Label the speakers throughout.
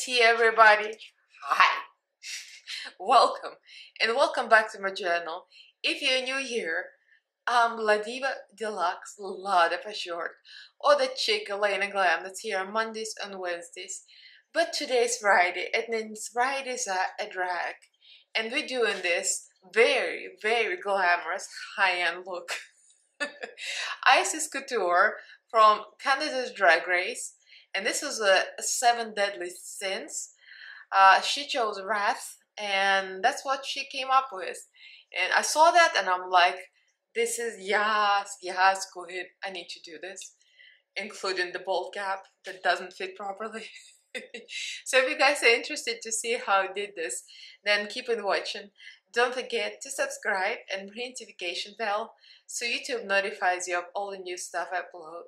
Speaker 1: tea, everybody. Hi. Welcome and welcome back to my channel. If you're new here, I'm La Diva Deluxe, Lada for short, or the chick Elaina Glam that's here on Mondays and Wednesdays. But today's Friday, and then Fridays are a drag, and we're doing this very, very glamorous high-end look. Icesis Coutour from Canada's Drag Race, and this is a 7 Deadly Sins. She chose Wrath, and that's what she came up with. And I saw that and I'm like, this is yes, go ahead, I need to do this, including the bold cap that doesn't fit properly. So if you guys are interested to see how I did this, then keep on watching. Don't forget to subscribe and ring notification bell so YouTube notifies you of all the new stuff I upload.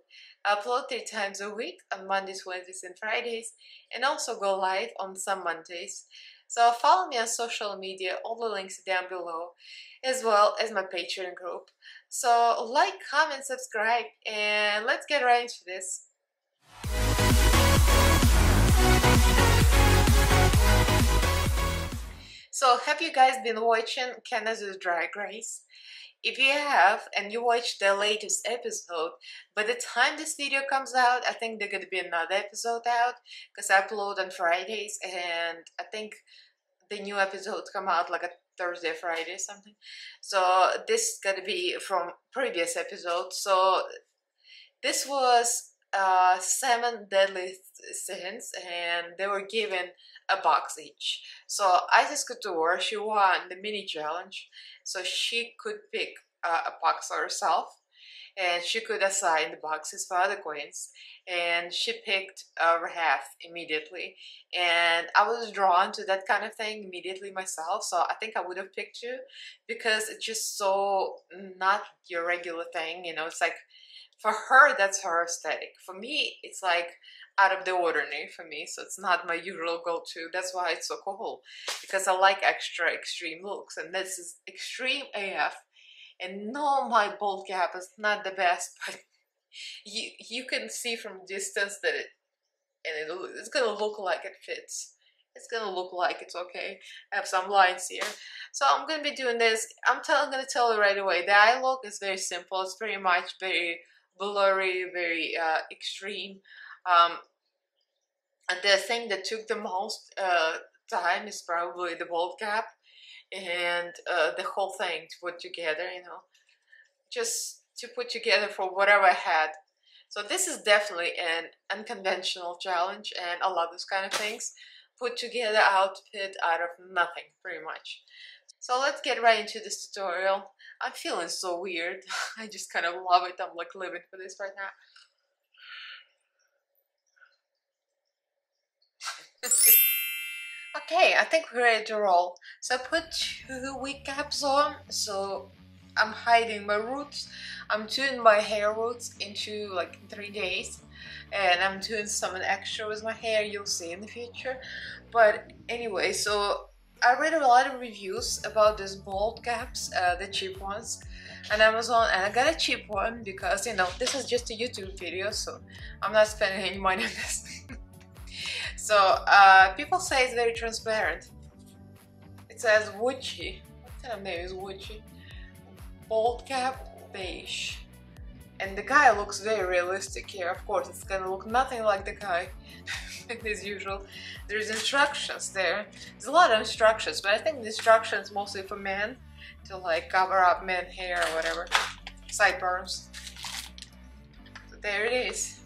Speaker 1: I upload 3 times a week on Mondays, Wednesdays and Fridays, and also go live on some Mondays. So follow me on social media, all the links are down below, as well as my Patreon group. So like, comment, subscribe, and let's get right into this. So have you guys been watching Canada's Drag Race? If you have and you watched the latest episode, by the time this video comes out, I think there's going to be another episode out because I upload on Fridays, and I think the new episodes come out like a Thursday, Friday, something. So this is going to be from previous episodes. So this was 7 Deadly Sins, and they were given a box each. So Icesis Coutour, she won the mini challenge, so she could pick a box for herself, and she could assign the boxes for other queens, and she picked Wrath immediately, and I was drawn to that kind of thing immediately myself, so I think I would have picked you because it's just so not your regular thing, you know. It's like, for her, that's her aesthetic. For me, it's like out of the ordinary for me, so it's not my usual go-to. That's why it's so cool, because I like extra extreme looks, and this is extreme AF. And no, my bold cap is not the best, but you can see from distance that it's gonna look like it fits. It's gonna look like it's okay. I have some lines here, so I'm gonna be doing this. I'm gonna tell you right away. The eye look is very simple. It's pretty much very blurry, very extreme. And the thing that took the most time is probably the bold cap and the whole thing to put together, you know, just to put together for whatever I had. So this is definitely an unconventional challenge, and I love those kind of things. Put together outfit out of nothing, pretty much. So let's get right into this tutorial. I'm feeling so weird. I just kind of love it. I'm like living for this right now. Okay, I think we're ready to roll. So I put 2 wig caps on, so I'm hiding my roots. I'm doing my hair roots into like 3 days, and I'm doing some extra with my hair, you'll see in the future. But anyway, so I read a lot of reviews about these bold caps, the cheap ones, on Amazon, and I got a cheap one because, you know, this is just a YouTube video, so I'm not spending any money on this. So people say it's very transparent. It says Woodgy. What kind of name is Woodgy? Bold cap beige, and the guy looks very realistic here. Of course, it's gonna look nothing like the guy as usual. There's instructions there. There's a lot of instructions, but I think the instructions mostly for men to like cover up men hair or whatever, sideburns. So there it is.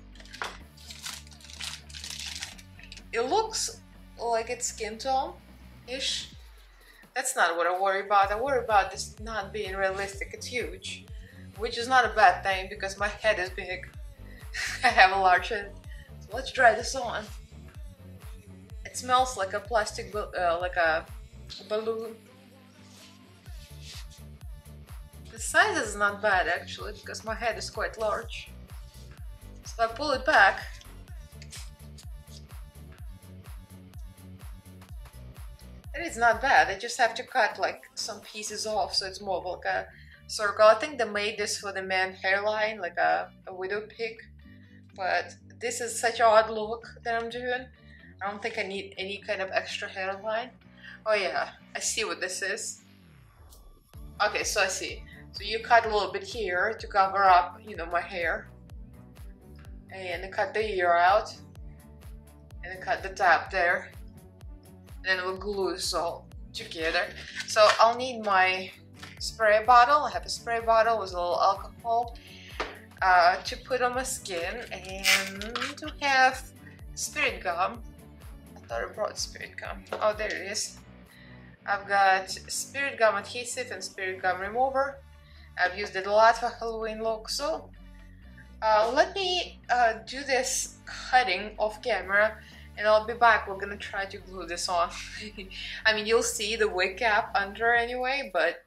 Speaker 1: It looks like it's skin tone-ish. That's not what I worry about. I worry about this not being realistic. It's huge, which is not a bad thing because my head is big. I have a large head. So let's try this on. It smells like a plastic, like a balloon. The size is not bad actually because my head is quite large. So I pull it back. It is not bad. I just have to cut like some pieces off so it's more like a circle. I think they made this for the man hairline, like a widow pig, but this is such an odd look that I'm doing. I don't think I need any kind of extra hairline. Oh yeah, I see what this is. Okay, so I see. So you cut a little bit here to cover up, you know, my hair. And then cut the ear out. And then cut the top there. And then we'll glue this all together. So I'll need my spray bottle. I have a spray bottle with a little alcohol to put on my skin, and to have spirit gum. I thought I brought spirit gum. Oh, there it is. I've got spirit gum adhesive and spirit gum remover. I've used it a lot for Halloween look, so let me do this cutting off camera, and I'll be back. We're gonna try to glue this on. I mean, you'll see the wig cap under anyway, but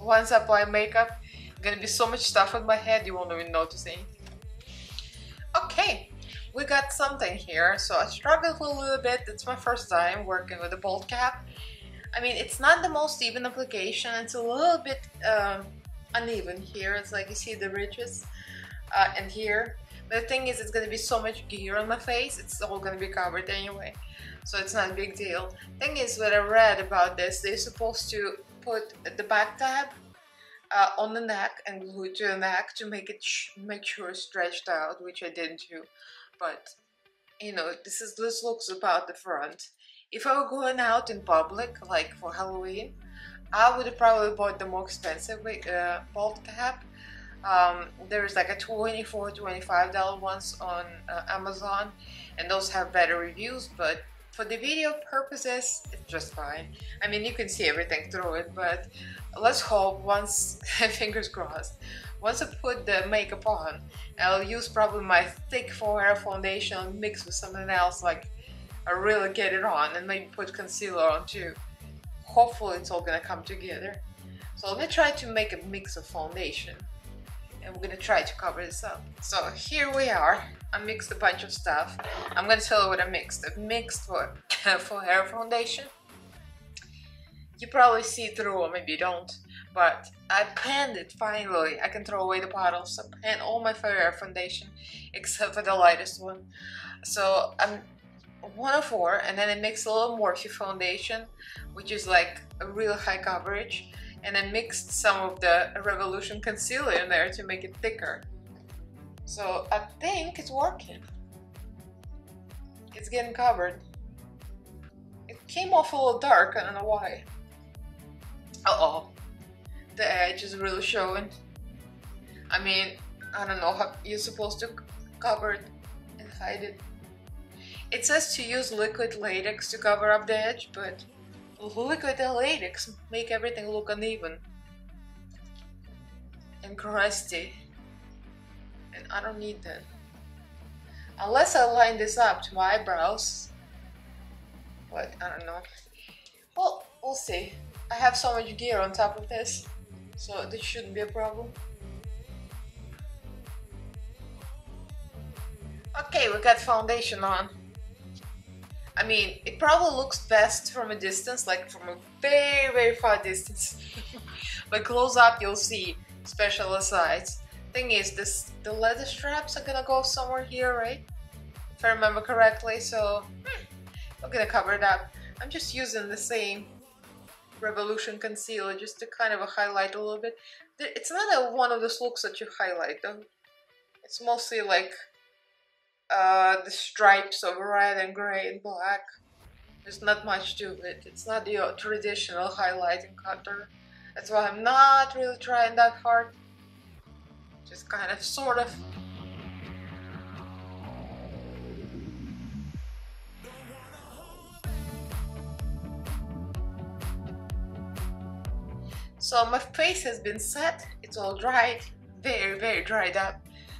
Speaker 1: once I apply makeup, gonna be so much stuff on my head you won't even notice anything. Okay, we got something here. So I struggled a little bit. It's my first time working with a bolt cap. I mean, it's not the most even application. It's a little bit uneven here. It's like you see the ridges and here. But the thing is, it's gonna be so much gear on my face. It's all gonna be covered anyway, so it's not a big deal. Thing is, what I read about this, they're supposed to put the back tab on the neck and glue it to the neck to make it make sure it's stretched out, which I didn't do. But you know, this looks about the front. If I were going out in public, like for Halloween, I would have probably bought the more expensive bolt cap. There's like a $24–25 ones on Amazon, and those have better reviews, but for the video purposes, it's just fine. I mean, you can see everything through it, but let's hope once, fingers crossed, once I put the makeup on, I'll use probably my thick forehair foundation mixed with something else, like I really get it on, and maybe put concealer on too. Hopefully it's all gonna come together. So let me try to make a mix of foundation, and we're gonna try to cover this up. So here we are. I mixed a bunch of stuff. I'm gonna tell you what I mixed. I mixed for hair foundation. You probably see through, or maybe you don't, but I panned it finally. I can throw away the bottles. I panned all my hair foundation except for the lightest one. So I'm 104, and then I mixed a little Morphe foundation, which is like a real high coverage, and I mixed some of the Revolution concealer in there to make it thicker. So I think it's working. It's getting covered. It came off a little dark, I don't know why. Uh-oh. The edge is really showing. I mean, I don't know how you're supposed to cover it and hide it. It says to use liquid latex to cover up the edge, but liquid latex make everything look uneven and crusty. And I don't need that. Unless I line this up to my eyebrows. But I don't know. Well, we'll see. I have so much gear on top of this, so this shouldn't be a problem. Okay, we got foundation on. I mean, it probably looks best from a distance, like from a very, very far distance. But close up, you'll see special sides. Thing is, the leather straps are gonna go somewhere here, right? If I remember correctly, so I'm gonna cover it up. I'm just using the same Revolution concealer just to kind of highlight a little bit. It's not one of those looks that you highlight though. It's mostly like the stripes of red and gray and black. There's not much to it. It's not the traditional highlighting contour. That's why I'm not really trying that hard. Just kind of, sort of. So my face has been set. It's all dried. Very, very dried up.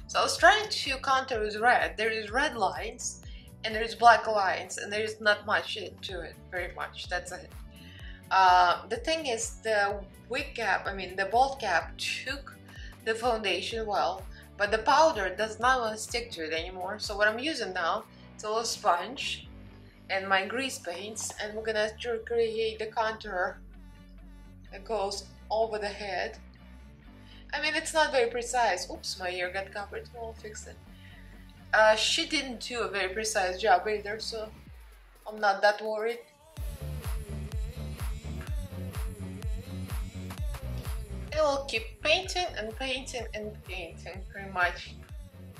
Speaker 1: So I was trying to contour with red. There is red lines and there is black lines, and there is not much to it, very much. That's it. The thing is, the wig cap, I mean the bolt cap, took the foundation well, but the powder does not want to stick to it anymore. So what I'm using now is a little sponge and my grease paints, and we're gonna create the contour that goes over the head. I mean, it's not very precise. Oops, my ear got covered. We'll fix it. She didn't do a very precise job either, so I'm not that worried. I will keep painting and painting and painting pretty much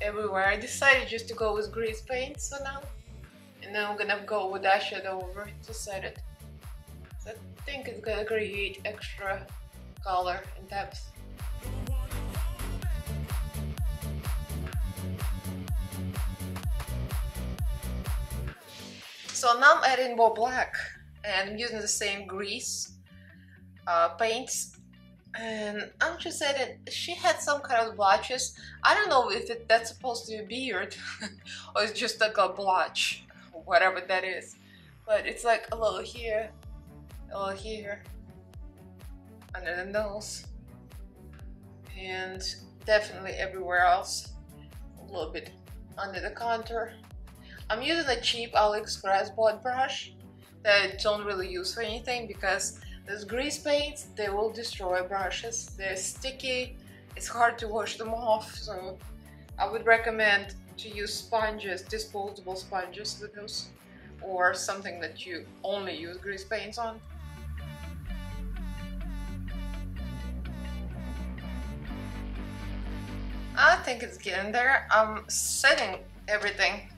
Speaker 1: everywhere. I decided just to go with grease paint for now, and then I'm gonna go with eyeshadow over to set it. So I think it's gonna create extra color and depth. So now I'm adding more black and I'm using the same grease paints, and I'm just adding, she had some kind of blotches. I don't know if that's supposed to be a beard or it's just like a blotch, whatever that is, but it's like a little here, a little here, under the nose, and definitely everywhere else, a little bit under the contour. I'm using a cheap AliExpress bought brush that I don't really use for anything because those grease paints, they will destroy brushes. They're sticky, it's hard to wash them off, so I would recommend to use sponges, disposable sponges with those, or something that you only use grease paints on. I think it's getting there. I'm setting everything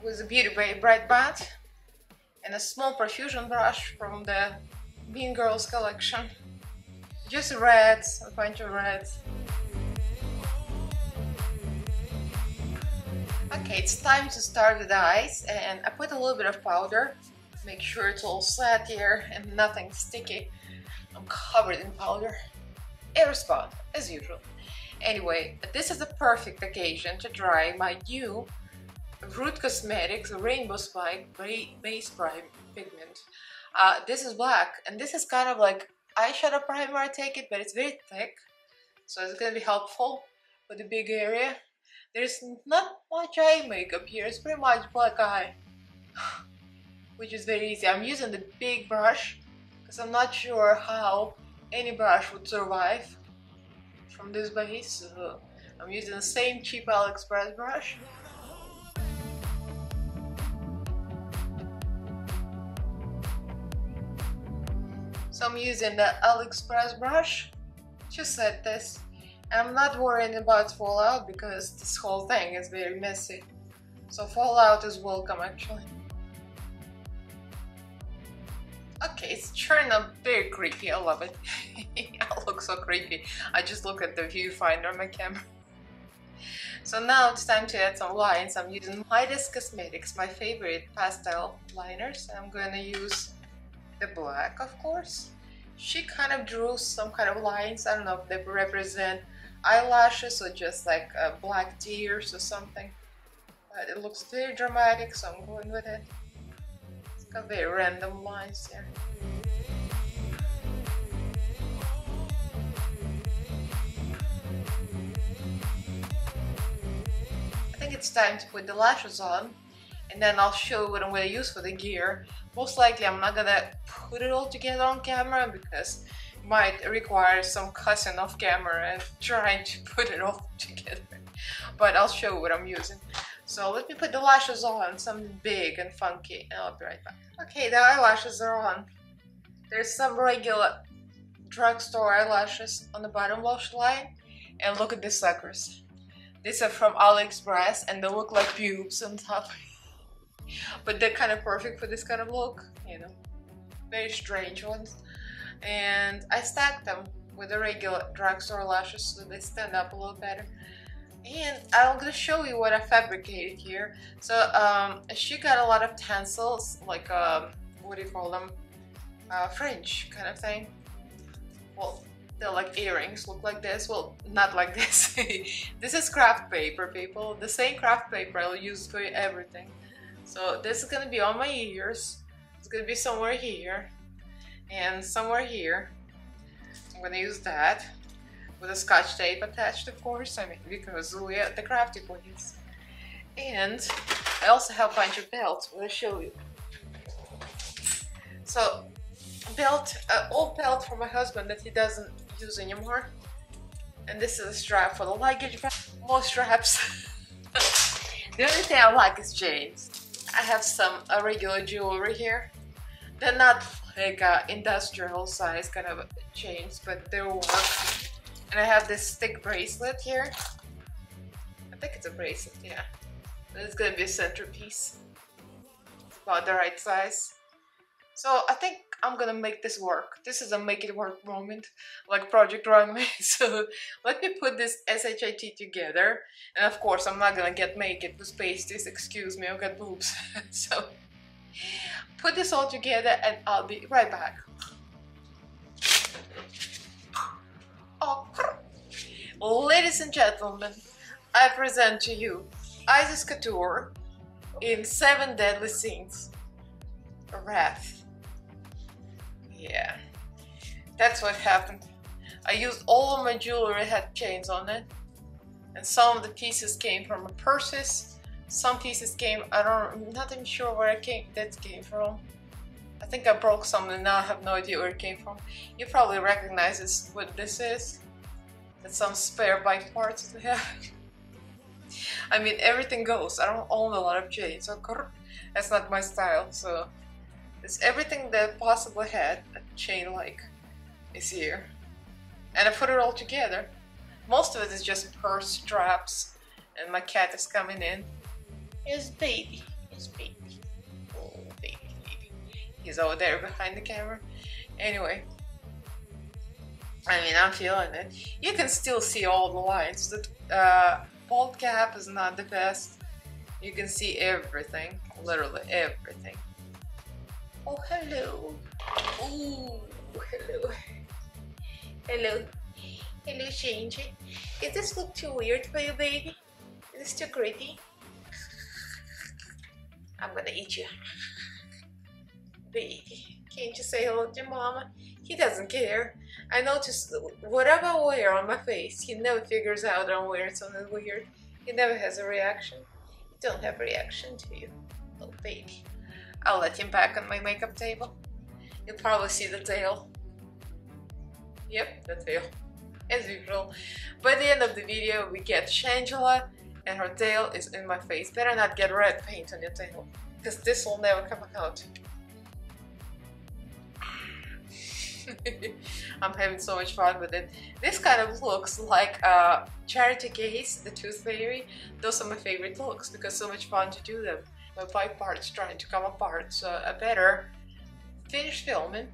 Speaker 1: with a Beauty Bay Bright Bat and a small perfusion brush from the Mean Girls collection. Just reds, a bunch of reds. Okay, it's time to start with the eyes, and I put a little bit of powder. Make sure it's all flat here and nothing sticky. I'm covered in powder. Air spot, as usual. Anyway, this is the perfect occasion to try my new Root Cosmetics Rainbow Spike Base Prime Pigment. This is black, and this is kind of like eyeshadow primer, I take it, but it's very thick, so it's gonna be helpful for the big area. There's not much eye makeup here, it's pretty much black eye, which is very easy. I'm using the big brush because I'm not sure how any brush would survive from this base, so I'm using the same cheap AliExpress brush. So I'm using the AliExpress brush to set this. I'm not worrying about fallout because this whole thing is very messy. So fallout is welcome actually. Okay, it's turning out very creepy, I love it. I look so creepy. I just look at the viewfinder on my camera. So now it's time to add some lines. I'm using Icesis Cosmetics, my favorite pastel liners. I'm going to use the black, of course. She kind of drew some kind of lines. I don't know if they represent eyelashes or just like black tears or something. But it looks very dramatic, so I'm going with it. It's got very random lines here. I think it's time to put the lashes on, and then I'll show you what I'm going to use for the gear. Most likely I'm not gonna put it all together on camera because it might require some cussing off camera and trying to put it all together. But I'll show you what I'm using. So let me put the lashes on, something big and funky, and I'll be right back. Okay, the eyelashes are on. There's some regular drugstore eyelashes on the bottom lash line, and look at these suckers. These are from AliExpress and they look like pubes on top. But they're kind of perfect for this kind of look, you know, very strange ones. And I stacked them with the regular drugstore lashes so they stand up a little better. And I'm gonna show you what I fabricated here. So she got a lot of tassels, like what do you call them, fringe kind of thing. Well, they're like earrings, look like this. Well, not like this. This is craft paper, people. The same craft paper I'll use for everything. So this is gonna be on my ears. It's gonna be somewhere here and somewhere here. I'm gonna use that with a scotch tape attached, of course. I mean, because we are the crafty boys. And I also have a bunch of belts. I'm gonna show you. So, belt, old belt for my husband that he doesn't use anymore. And this is a strap for the luggage bag. More straps. The only thing I like is chains. I have some regular jewelry here. They're not like industrial size kind of chains, but they work. And I have this stick bracelet here. I think it's a bracelet, yeah. But it's gonna be a centerpiece. It's about the right size. So I think I'm gonna make this work. This is a make it work moment, like Project Runway. So let me put this SHIT together. And of course I'm not gonna get naked with pasties, excuse me, I've got boobs. So put this all together and I'll be right back. Oh. Ladies and gentlemen, I present to you Icesis Coutour in 7 Deadly Sins. Wrath. Yeah, that's what happened. I used all of my jewelry, had chains on it, and some of the pieces came from purses. Some pieces came, I'm not even sure where that came from. I think I broke something, now I have no idea where it came from. You probably recognize what this is. That's some spare bike parts that we have. I mean, everything goes. I don't own a lot of chains, so that's not my style, so it's everything that I possibly had a chain like is here. And I put it all together. Most of it is just purse straps, and my cat is coming in. Here's baby. Here's baby. Oh, baby. He's over there behind the camera. Anyway. I mean, I'm feeling it. You can still see all the lines. The bolt cap is not the best. You can see everything. Literally everything. Oh, hello. Oh, hello. Hello. Hello, Shinji. Does this look too weird for you, baby? Is this too gritty? I'm gonna eat you. Baby, can't you say hello to Mama? He doesn't care. I noticed whatever I wear on my face, he never figures out I'm wearing something weird. He never has a reaction. He don't have a reaction to you. Oh, baby. I'll let him back on my makeup table. You'll probably see the tail. Yep, the tail. As usual. By the end of the video, we get Shangela, and her tail is in my face. Better not get red paint on your tail, because this will never come out. I'm having so much fun with it. This kind of looks like Charity Case, the Tooth Fairy. Those are my favorite looks because so much fun to do them. My bike part's trying to come apart, so I better finish filming.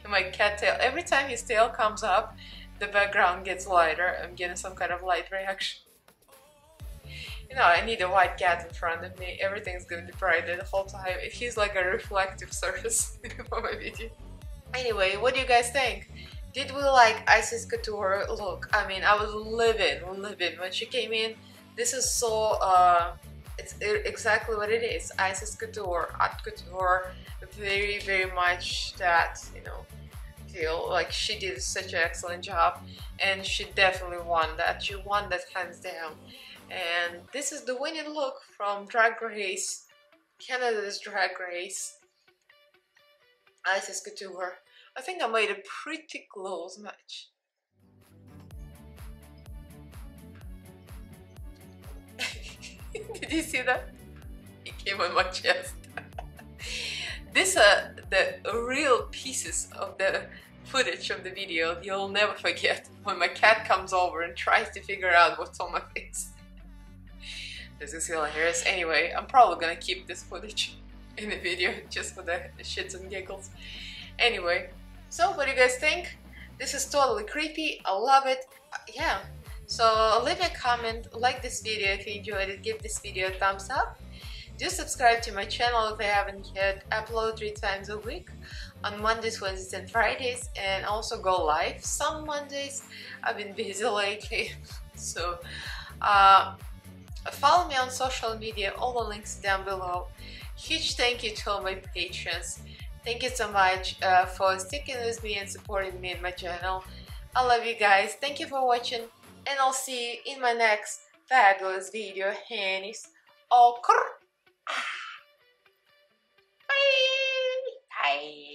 Speaker 1: My cat tail, every time his tail comes up, the background gets lighter. I'm getting some kind of light reaction. You know, I need a white cat in front of me. Everything's gonna be brighter the whole time. He's like a reflective surface for my video. Anyway, what do you guys think? Did we like Icesis Coutour look? I mean, I was living when she came in. This is so, it's exactly what it is. Icesis Coutour, haute couture, very, very much that, you know, feel like she did such an excellent job. And she definitely won that. She won that hands down. And this is the winning look from Drag Race, Canada's Drag Race, Icesis Coutour. I think I made a pretty close match. Did you see that? It came on my chest. These are the real pieces of the footage of the video you'll never forget when my cat comes over and tries to figure out what's on my face. This is hilarious. Anyway, I'm probably gonna keep this footage in the video just for the shits and giggles. Anyway, so what do you guys think? This is totally creepy. I love it. Yeah. So leave me a comment, like this video if you enjoyed it, give this video a thumbs up. Do subscribe to my channel if I haven't yet. Upload 3 times a week on Mondays, Wednesdays and Fridays, and also go live some Mondays. I've been busy lately. So follow me on social media, all the links down below. Huge thank you to all my patrons. Thank you so much for sticking with me and supporting me in my channel. I love you guys. Thank you for watching, and I'll see you in my next fabulous video. Hannies. Oh, bye. Bye.